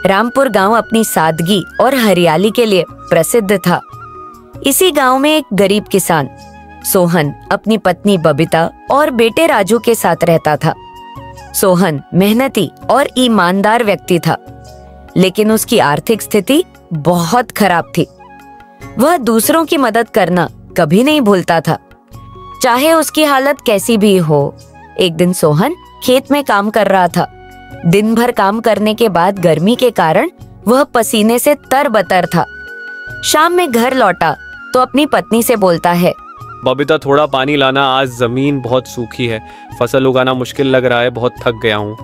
रामपुर गांव अपनी सादगी और हरियाली के लिए प्रसिद्ध था। इसी गांव में एक गरीब किसान सोहन अपनी पत्नी बबीता और बेटे राजू के साथ रहता था। सोहन मेहनती और ईमानदार व्यक्ति था, लेकिन उसकी आर्थिक स्थिति बहुत खराब थी। वह दूसरों की मदद करना कभी नहीं भूलता था, चाहे उसकी हालत कैसी भी हो। एक दिन सोहन खेत में काम कर रहा था। दिन भर काम करने के बाद गर्मी के कारण वह पसीने से तरबतर था। शाम में घर लौटा तो अपनी पत्नी से बोलता है, बबीता थोड़ा पानी लाना, आज जमीन बहुत सूखी है, फसल उगाना मुश्किल लग रहा है, बहुत थक गया हूँ।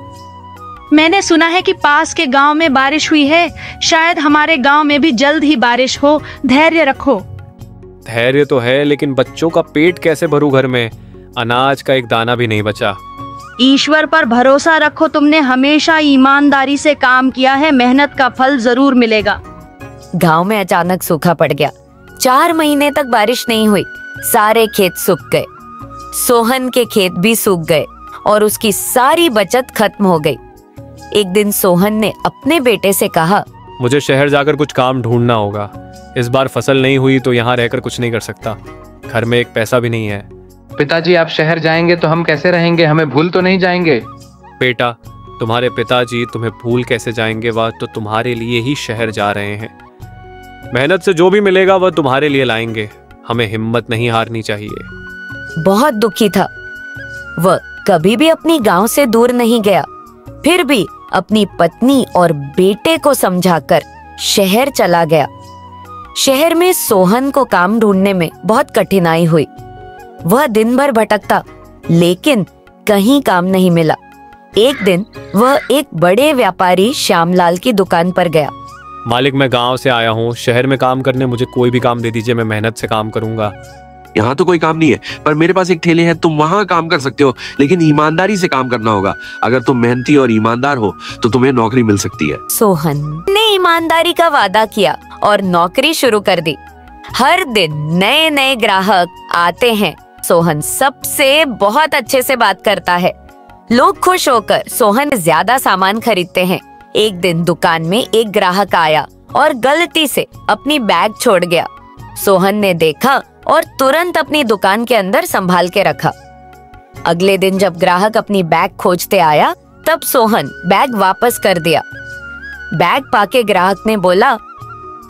मैंने सुना है कि पास के गांव में बारिश हुई है, शायद हमारे गांव में भी जल्द ही बारिश हो, धैर्य रखो। धैर्य तो है, लेकिन बच्चों का पेट कैसे भरूं? घर में अनाज का एक दाना भी नहीं बचा। ईश्वर पर भरोसा रखो, तुमने हमेशा ईमानदारी से काम किया है, मेहनत का फल जरूर मिलेगा। गांव में अचानक सूखा पड़ गया। 4 महीने तक बारिश नहीं हुई। सारे खेत सूख गए। सोहन के खेत भी सूख गए और उसकी सारी बचत खत्म हो गई। एक दिन सोहन ने अपने बेटे से कहा, मुझे शहर जाकर कुछ काम ढूंढना होगा। इस बार फसल नहीं हुई तो यहाँ रहकर कुछ नहीं कर सकता। घर में एक पैसा भी नहीं है। पिताजी, आप शहर जाएंगे तो हम कैसे रहेंगे? हमें भूल तो नहीं जाएंगे? बेटा, तुम्हारे पिताजी तुम्हें भूल कैसे जाएंगे? वह तो तुम्हारे लिए ही शहर जा रहे हैं। मेहनत से जो भी मिलेगा वह तुम्हारे लिए लाएंगे। हमें हिम्मत नहीं हारनी चाहिए। बहुत दुखी था। वह कभी भी अपनी गांव से दूर नहीं गया। फिर भी अपनी पत्नी और बेटे को समझाकर शहर चला गया। शहर में सोहन को काम ढूंढने में बहुत कठिनाई हुई। वह दिन भर भटकता, लेकिन कहीं काम नहीं मिला। एक दिन वह एक बड़े व्यापारी श्यामलाल की दुकान पर गया। मालिक, मैं गांव से आया हूँ, शहर में काम करने, मुझे कोई भी काम दे दीजिए, मैं मेहनत से काम करूंगा। यहाँ तो कोई काम नहीं है, पर मेरे पास एक ठेले हैं, तुम वहाँ काम कर सकते हो, लेकिन ईमानदारी से काम करना होगा। अगर तुम मेहनती और ईमानदार हो तो तुम्हें नौकरी मिल सकती है। सोहन ने ईमानदारी का वादा किया और नौकरी शुरू कर दी। हर दिन नए नए ग्राहक आते हैं। सोहन सबसे बहुत अच्छे से बात करता है। लोग खुश होकर सोहन ज्यादा सामान खरीदते हैं। एक दिन दुकान में एक ग्राहक आया और गलती से अपनी बैग छोड़ गया। सोहन ने देखा और तुरंत अपनी दुकान के अंदर संभाल के रखा। अगले दिन जब ग्राहक अपनी बैग खोजते आया, तब सोहन बैग वापस कर दिया। बैग पाके ग्राहक ने बोला,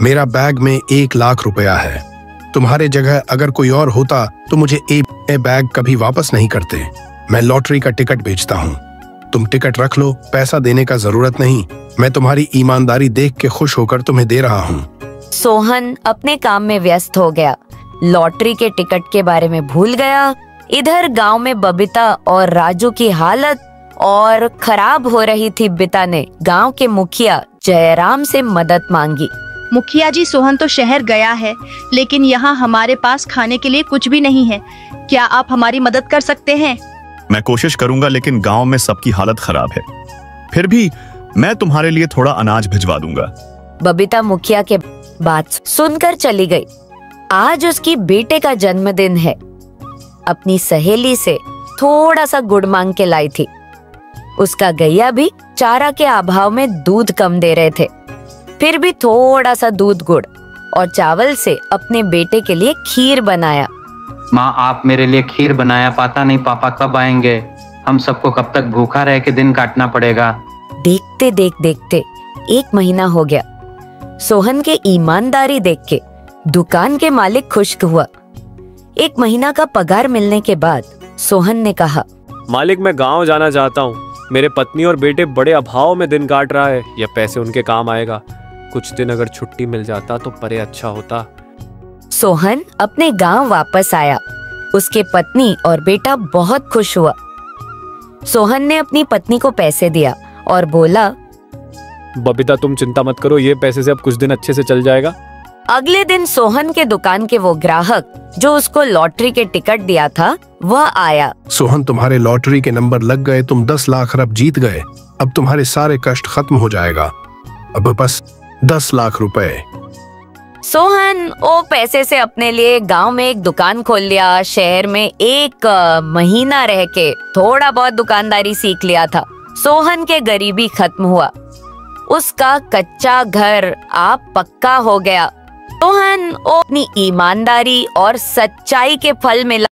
मेरा बैग में 1 लाख रुपया है। तुम्हारे जगह अगर कोई और होता तो मुझे ये बैग कभी वापस नहीं करते। मैं लॉटरी का टिकट बेचता हूँ। तुम टिकट रख लो, पैसा देने का जरूरत नहीं। मैं तुम्हारी ईमानदारी देख के खुश होकर तुम्हें दे रहा हूँ। सोहन अपने काम में व्यस्त हो गया। लॉटरी के टिकट के बारे में भूल गया। इधर गांव में बबीता और राजू की हालत और खराब हो रही थी। बबीता ने गांव के मुखिया जयराम से मदद मांगी। मुखिया जी, सोहन तो शहर गया है, लेकिन यहाँ हमारे पास खाने के लिए कुछ भी नहीं है। क्या आप हमारी मदद कर सकते हैं? मैं कोशिश करूंगा, लेकिन गांव में सबकी हालत खराब है। फिर भी मैं तुम्हारे लिए थोड़ा अनाज भिजवा दूंगा। बबीता मुखिया के बात सुनकर चली गई। आज उसकी बेटे का जन्मदिन है। अपनी सहेली से थोड़ा सा गुड़ मांग के लाई थी। उसका गैया भी चारा के अभाव में दूध कम दे रहे थे। फिर भी थोड़ा सा दूध, गुड़ और चावल से अपने बेटे के लिए खीर बनाया। माँ, आप मेरे लिए खीर बनाया, पता नहीं पापा कब आएंगे। हम सबको कब तक भूखा रह के दिन काटना पड़ेगा। देखते देखते 1 महीना हो गया। सोहन के ईमानदारी देख के दुकान के मालिक खुश हुआ। 1 महीना का पगार मिलने के बाद सोहन ने कहा, मालिक, मैं गांव जाना चाहता हूँ। मेरे पत्नी और बेटे बड़े अभाव में दिन काट रहा है। यह पैसे उनके काम आएगा। कुछ दिन अगर छुट्टी मिल जाता तो परे अच्छा होता। सोहन अपने गांव वापस आया। उसके पत्नी और बेटा बहुत खुश हुआ। सोहन ने अपनी पत्नी को पैसे दिया और बोला, बबीता, तुम चिंता मत करो, ये पैसे से अब कुछ दिन अच्छे से चल जाएगा। अगले दिन सोहन के दुकान के वो ग्राहक जो उसको लॉटरी के टिकट दिया था, वह आया। सोहन, तुम्हारे लॉटरी के नंबर लग गए, तुम 10 लाख अरब जीत गए। अब तुम्हारे सारे कष्ट खत्म हो जाएगा। अब बस 10 लाख रुपए। सोहन वो पैसे से अपने लिए गांव में एक दुकान खोल लिया। शहर में 1 महीना रह के थोड़ा बहुत दुकानदारी सीख लिया था। सोहन के गरीबी खत्म हुआ। उसका कच्चा घर आप पक्का हो गया। सोहन अपनी ईमानदारी और सच्चाई के फल मिला